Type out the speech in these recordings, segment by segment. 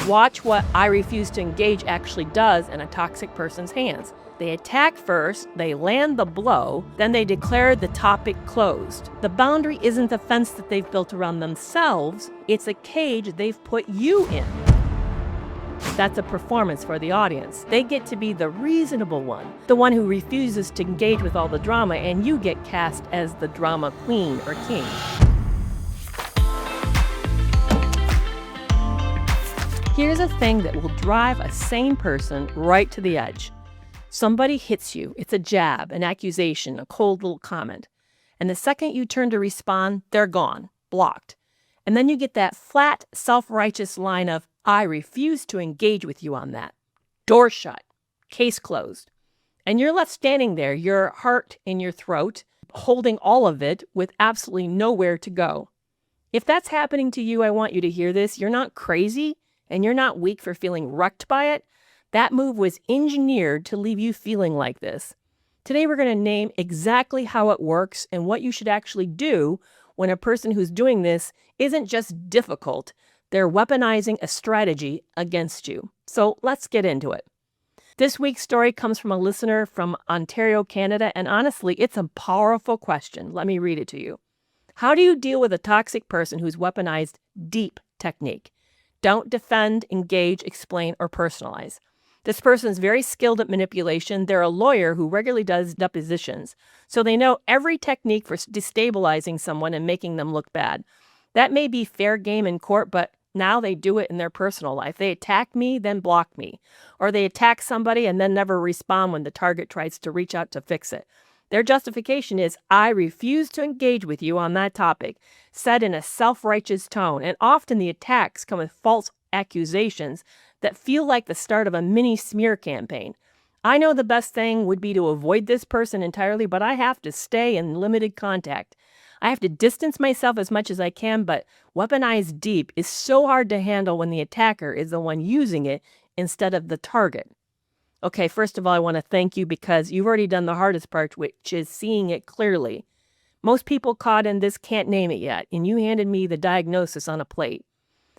Watch what I refuse to engage actually does in a toxic person's hands. They attack first, they land the blow, then they declare the topic closed. The boundary isn't the fence that they've built around themselves, it's a cage they've put you in. That's a performance for the audience. They get to be the reasonable one, the one who refuses to engage with all the drama, and you get cast as the drama queen or king. Here's a thing that will drive a sane person right to the edge. Somebody hits you. It's a jab, an accusation, a cold little comment. And the second you turn to respond, they're gone, blocked. And then you get that flat, self-righteous line of, I refuse to engage with you on that. Door shut, case closed. And you're left standing there, your heart in your throat, holding all of it with absolutely nowhere to go. If that's happening to you, I want you to hear this. You're not crazy. And you're not weak for feeling wrecked by it. That move was engineered to leave you feeling like this. Today, we're going to name exactly how it works and what you should actually do when a person who's doing this isn't just difficult. They're weaponizing a strategy against you. So let's get into it. This week's story comes from a listener from Ontario, Canada, and honestly, it's a powerful question. Let me read it to you. How do you deal with a toxic person who's weaponized deep technique? Don't defend, engage, explain, or personalize. This person is very skilled at manipulation. They're a lawyer who regularly does depositions, so they know every technique for destabilizing someone and making them look bad. That may be fair game in court, but now they do it in their personal life. They attack me, then block me. Or they attack somebody and then never respond when the target tries to reach out to fix it. Their justification is, I refuse to engage with you on that topic, said in a self-righteous tone, and often the attacks come with false accusations that feel like the start of a mini smear campaign. I know the best thing would be to avoid this person entirely, but I have to stay in limited contact. I have to distance myself as much as I can, but weaponized deep is so hard to handle when the attacker is the one using it instead of the target. Okay, first of all, I want to thank you because you've already done the hardest part, which is seeing it clearly. Most people caught in this can't name it yet, and you handed me the diagnosis on a plate.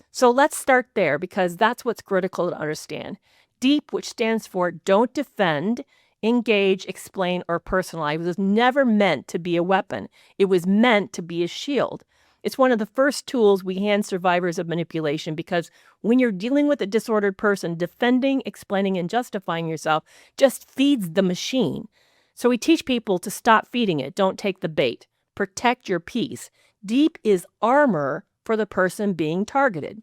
So let's start there because that's what's critical to understand. Deep, which stands for don't defend, engage, explain, or personalize, was never meant to be a weapon. It was meant to be a shield. It's one of the first tools we hand survivors of manipulation because when you're dealing with a disordered person, defending, explaining, and justifying yourself just feeds the machine. So we teach people to stop feeding it. Don't take the bait. Protect your peace. Deep is armor for the person being targeted.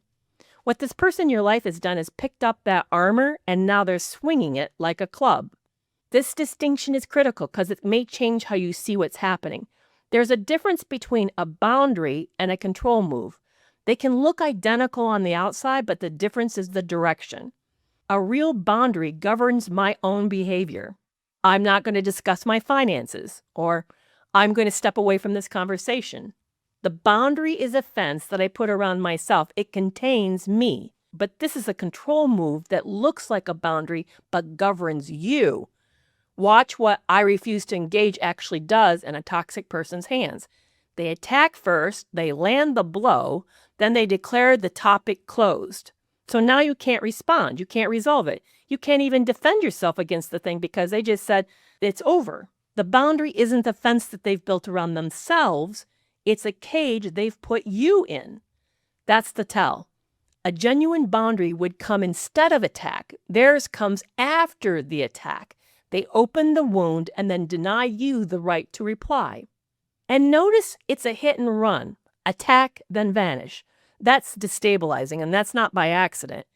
What this person in your life has done is picked up that armor and now they're swinging it like a club. This distinction is critical because it may change how you see what's happening. There's a difference between a boundary and a control move. They can look identical on the outside, but the difference is the direction. A real boundary governs my own behavior. I'm not going to discuss my finances, or I'm going to step away from this conversation. The boundary is a fence that I put around myself. It contains me. But this is a control move that looks like a boundary, but governs you. Watch what I refuse to engage actually does in a toxic person's hands. They attack first, they land the blow, then they declare the topic closed. So now you can't respond. You can't resolve it. You can't even defend yourself against the thing because they just said it's over. The boundary isn't the fence that they've built around themselves. It's a cage they've put you in. That's the tell. A genuine boundary would come instead of attack. Theirs comes after the attack. They open the wound and then deny you the right to reply. And notice it's a hit and run. Attack, then vanish. That's destabilizing, and that's not by accident.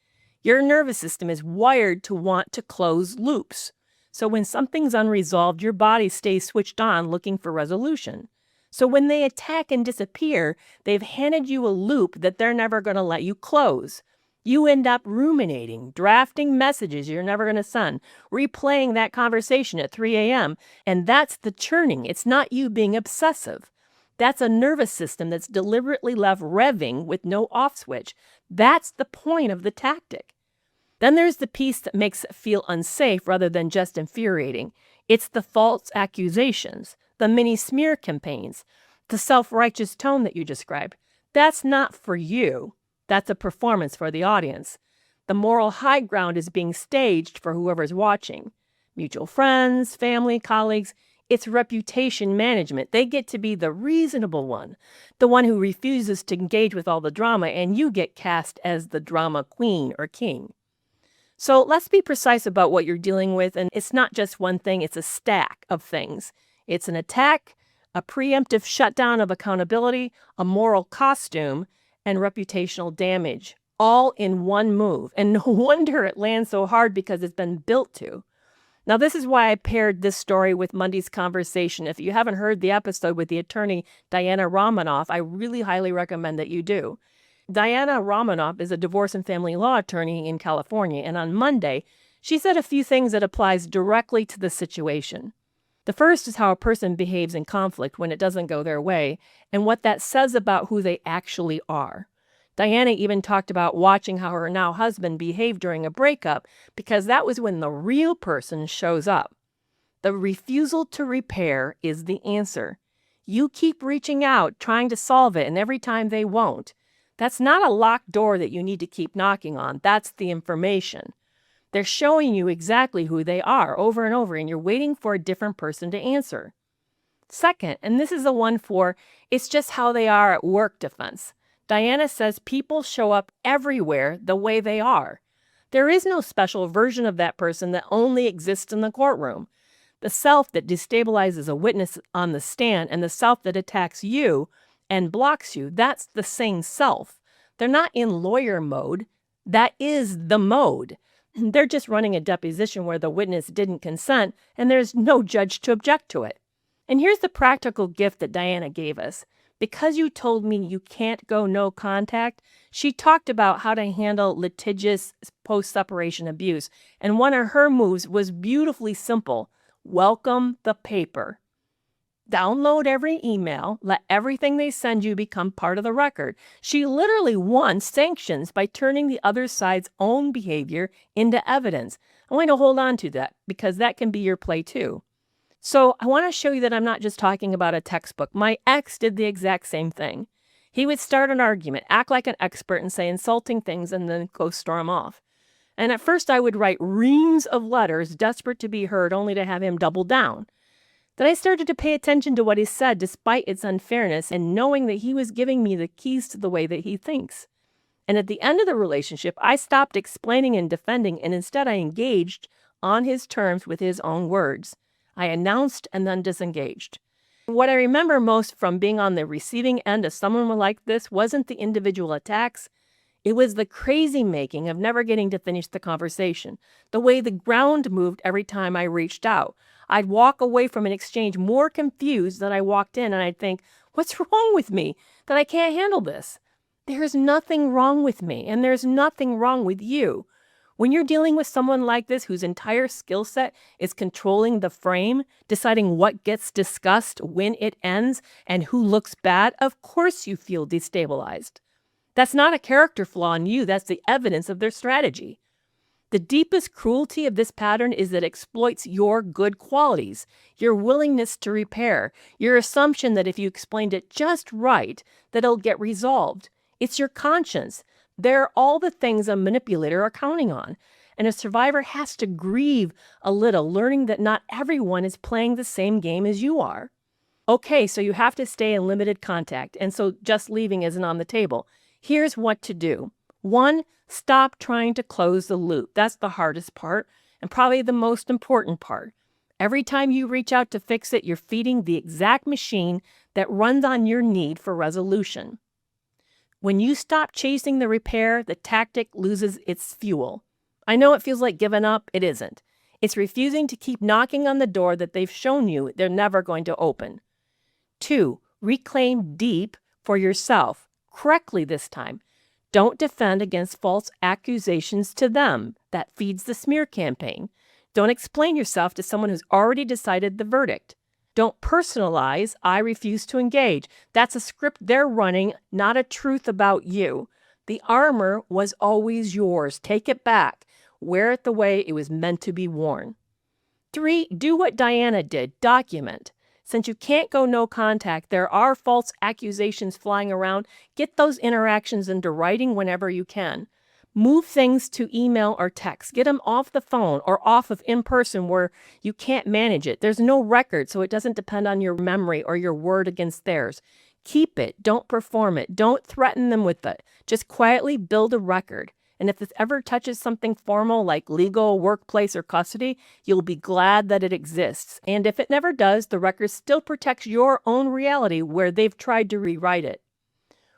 Your nervous system is wired to want to close loops. So when something's unresolved, your body stays switched on looking for resolution. So when they attack and disappear, they've handed you a loop that they're never going to let you close. You end up ruminating, drafting messages you're never going to send, replaying that conversation at 3 a.m., and that's the churning. It's not you being obsessive. That's a nervous system that's deliberately left revving with no off switch. That's the point of the tactic. Then there's the piece that makes it feel unsafe rather than just infuriating. It's the false accusations, the mini smear campaigns, the self-righteous tone that you described. That's not for you. That's a performance for the audience. The moral high ground is being staged for whoever's watching. Mutual friends, family, colleagues. It's reputation management. They get to be the reasonable one, the one who refuses to engage with all the drama, and you get cast as the drama queen or king. So let's be precise about what you're dealing with, and it's not just one thing, it's a stack of things. It's an attack, a preemptive shutdown of accountability, a moral costume, and reputational damage, all in one move. And no wonder it lands so hard because it's been built to. Now, this is why I paired this story with Monday's conversation. If you haven't heard the episode with the attorney Diana Romanoff, I really highly recommend that you do. Diana Romanoff is a divorce and family law attorney in California, and on Monday, she said a few things that applies directly to the situation. The first is how a person behaves in conflict when it doesn't go their way, and what that says about who they actually are. Diana even talked about watching how her now husband behaved during a breakup, because that was when the real person shows up. The refusal to repair is the answer. You keep reaching out, trying to solve it, and every time they won't. That's not a locked door that you need to keep knocking on. That's the information. They're showing you exactly who they are over and over, and you're waiting for a different person to answer. Second, and this is the one for it's just how they are at work defense. Diana says people show up everywhere the way they are. There is no special version of that person that only exists in the courtroom. The self that destabilizes a witness on the stand and the self that attacks you and blocks you, that's the same self. They're not in lawyer mode. That is the mode. They're just running a deposition where the witness didn't consent and there's no judge to object to it. And here's the practical gift that Diana gave us. Because you told me you can't go no contact, she talked about how to handle litigious post-separation abuse. And one of her moves was beautifully simple. Welcome the paper. Download every email. Let everything they send you become part of the record. She literally won sanctions by turning the other side's own behavior into evidence. I want to hold on to that because that can be your play too. So I want to show you that I'm not just talking about a textbook. My ex did the exact same thing. He would start an argument, act like an expert and say insulting things and then go storm off. And at first I would write reams of letters desperate to be heard only to have him double down. Then I started to pay attention to what he said despite its unfairness and knowing that he was giving me the keys to the way that he thinks. And at the end of the relationship, I stopped explaining and defending and instead I engaged on his terms with his own words. I announced and then disengaged. What I remember most from being on the receiving end of someone like this wasn't the individual attacks. It was the crazy making of never getting to finish the conversation, the way the ground moved every time I reached out. I'd walk away from an exchange more confused than I walked in, and I'd think, what's wrong with me that I can't handle this? There's nothing wrong with me, and there's nothing wrong with you. When you're dealing with someone like this whose entire skill set is controlling the frame, deciding what gets discussed, when it ends, and who looks bad, of course you feel destabilized. That's not a character flaw in you, that's the evidence of their strategy. The deepest cruelty of this pattern is that it exploits your good qualities, your willingness to repair, your assumption that if you explained it just right, that it'll get resolved. It's your conscience. They're all the things a manipulator are counting on. And a survivor has to grieve a little, learning that not everyone is playing the same game as you are. Okay, so you have to stay in limited contact, and so just leaving isn't on the table. Here's what to do. 1, stop trying to close the loop. That's the hardest part, and probably the most important part. Every time you reach out to fix it, you're feeding the exact machine that runs on your need for resolution. When you stop chasing the repair, the tactic loses its fuel. I know it feels like giving up. It isn't. It's refusing to keep knocking on the door that they've shown you they're never going to open. 2, reclaim deep for yourself, correctly this time. Don't defend against false accusations to them. That feeds the smear campaign. Don't explain yourself to someone who's already decided the verdict. Don't personalize, I refuse to engage. That's a script they're running, not a truth about you. The armor was always yours. Take it back. Wear it the way it was meant to be worn. 3, do what Diana did. Document. Since you can't go no contact, there are false accusations flying around. Get those interactions into writing whenever you can. Move things to email or text. Get them off the phone or off of in-person where you can't manage it. There's no record, so it doesn't depend on your memory or your word against theirs. Keep it. Don't perform it. Don't threaten them with it. Just quietly build a record. And if this ever touches something formal like legal, workplace, or custody, you'll be glad that it exists. And if it never does, the record still protects your own reality where they've tried to rewrite it.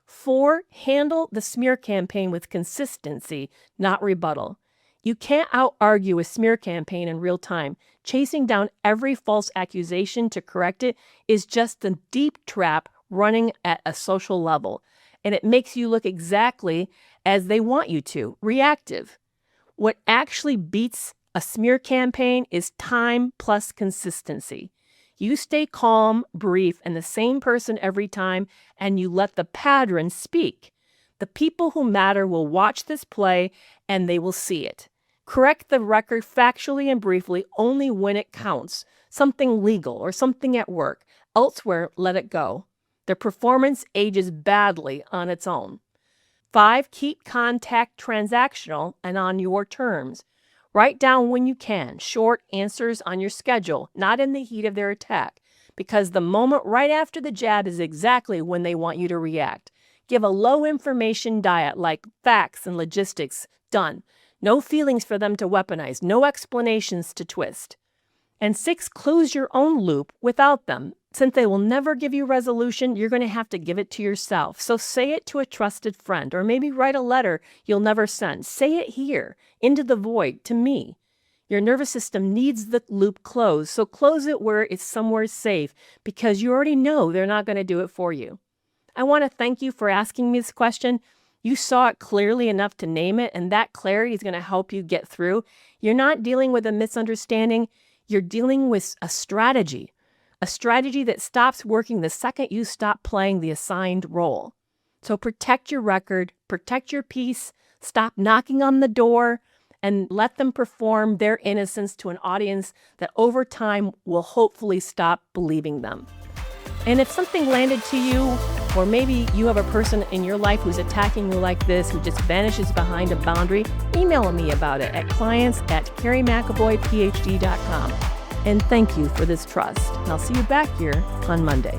4, handle the smear campaign with consistency, not rebuttal. You can't out-argue a smear campaign in real time. Chasing down every false accusation to correct it is just a deep trap running at a social level, and it makes you look exactly as they want you to, reactive. What actually beats a smear campaign is time plus consistency. You stay calm, brief, and the same person every time, and you let the pattern speak. The people who matter will watch this play, and they will see it. Correct the record factually and briefly only when it counts, something legal or something at work. Elsewhere, let it go. Their performance ages badly on its own. 5, keep contact transactional and on your terms. Write down when you can, short answers on your schedule, not in the heat of their attack, because the moment right after the jab is exactly when they want you to react. Give a low information diet like facts and logistics. Done. No feelings for them to weaponize, no explanations to twist. And 6, close your own loop without them. Since they will never give you resolution, you're going to have to give it to yourself. So say it to a trusted friend, or maybe write a letter you'll never send. Say it here, into the void, to me. Your nervous system needs the loop closed, so close it where it's somewhere safe, because you already know they're not going to do it for you. I want to thank you for asking me this question. You saw it clearly enough to name it, and that clarity is going to help you get through. You're not dealing with a misunderstanding. You're dealing with a strategy that stops working the second you stop playing the assigned role. So protect your record, protect your peace, stop knocking on the door, and let them perform their innocence to an audience that over time will hopefully stop believing them. And if something landed to you, or maybe you have a person in your life who's attacking you like this, who just vanishes behind a boundary, email me about it at clients@kerrymcavoyphd.com. And thank you for this trust. And I'll see you back here on Monday.